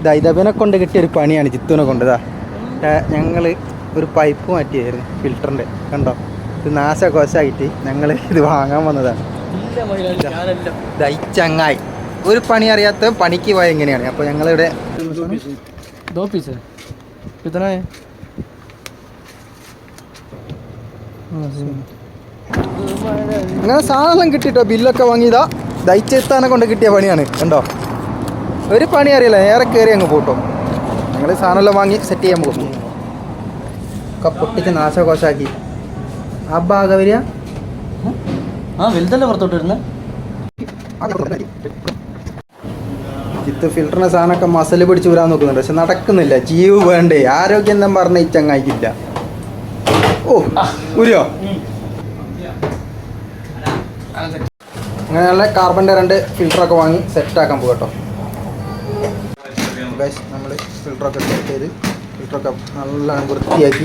ദൈതബിനെ കൊണ്ട് കിട്ടിയൊരു പണിയാണ് ജിത്തുവിനെ കൊണ്ടതാ. ഞങ്ങൾ ഒരു പൈപ്പ് മാറ്റിയായിരുന്നു ഫിൽറ്ററിൻ്റെ, കണ്ടോ? ഇത് നാശകോശമായിട്ട് ഞങ്ങൾ ഇത് വാങ്ങാൻ വന്നതാണ്. ചങ്ങായി ഒരു പണി അറിയാത്ത പണിക്ക് പോയ എങ്ങനെയാണ്. അപ്പോൾ ഞങ്ങളിവിടെ അങ്ങനെ സാധനം കിട്ടിട്ടോ, ബില്ലൊക്കെ വാങ്ങിയതാ. ദയിച്ചെത്താനെ കൊണ്ട് കിട്ടിയ പണിയാണ്, കണ്ടോ? ഒരു പണി അറിയില്ല, നേരെ കയറി അങ്ങ് പോട്ടോ. ഞങ്ങൾ സാധനമെല്ലാം വാങ്ങി സെറ്റ് ചെയ്യാൻ പോകും. ഒക്കെ പൊട്ടിച്ച് നാശകോശാക്കി. ആ ഭാഗം വരിക വലുതല്ലേ പുറത്തോട്ട് വരുന്നത്. ജിത്ത് ഫിൽറ്ററിന്റെ സാധനമൊക്കെ മസല് പിടിച്ച് വരാൻ നോക്കുന്നുണ്ട്, പക്ഷെ നടക്കുന്നില്ല. ജീവ് വേണ്ടേ, ആരോഗ്യം എന്താ പറഞ്ഞ ഈ ചങ്ങായിക്കില്ല. ഓ ഉരിയോ. അങ്ങനെ നല്ല കാർബണിൻ്റെ 2 ഫിൽറ്ററൊക്കെ വാങ്ങി സെറ്റാക്കാൻ പോകട്ടോ. നമ്മൾ ഫിൽറ്ററൊക്കെ സെറ്റ് ചെയ്ത് ഫിൽറ്ററൊക്കെ നല്ല വൃത്തിയാക്കി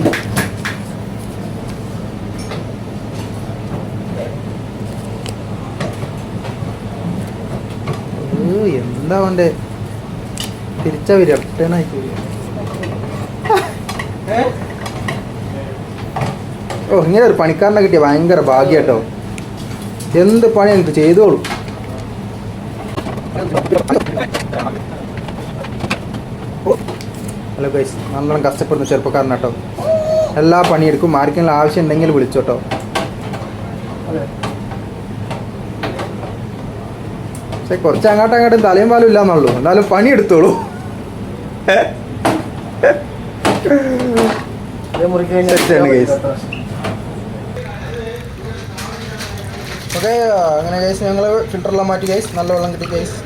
എന്താ വേണ്ടേ, തിരിച്ചാ വരിക, റിട്ടേണായിട്ട് വരിക. ഓ, ഇങ്ങനെ ഒരു പണിക്കാരനെ കിട്ടിയ ഭയങ്കര ഭാഗ്യം കേട്ടോ. എന്ത് പണി എനിക്ക് ചെയ്തോളൂ. ഹലോ ഗൈസ്, നല്ലോണം കഷ്ടപ്പെടുന്ന ചെറുപ്പക്കാരൻ കേട്ടോ. എല്ലാ പണിയെടുക്കും. ആർക്കെങ്കിലും ആവശ്യം ഉണ്ടെങ്കിൽ വിളിച്ചോട്ടോ. പക്ഷെ കുറച്ച് അങ്ങോട്ടും തലയും പാലും ഇല്ലാന്നുള്ളൂ, എന്നാലും പണി എടുത്തോളൂ. ഓക്കെ, അങ്ങനെ ഗൈസ് ഞങ്ങൾ ഫിൽറ്ററെല്ലാം മാറ്റി ഗൈസ്. നല്ല വെള്ളം കിട്ടി ഗൈസ്.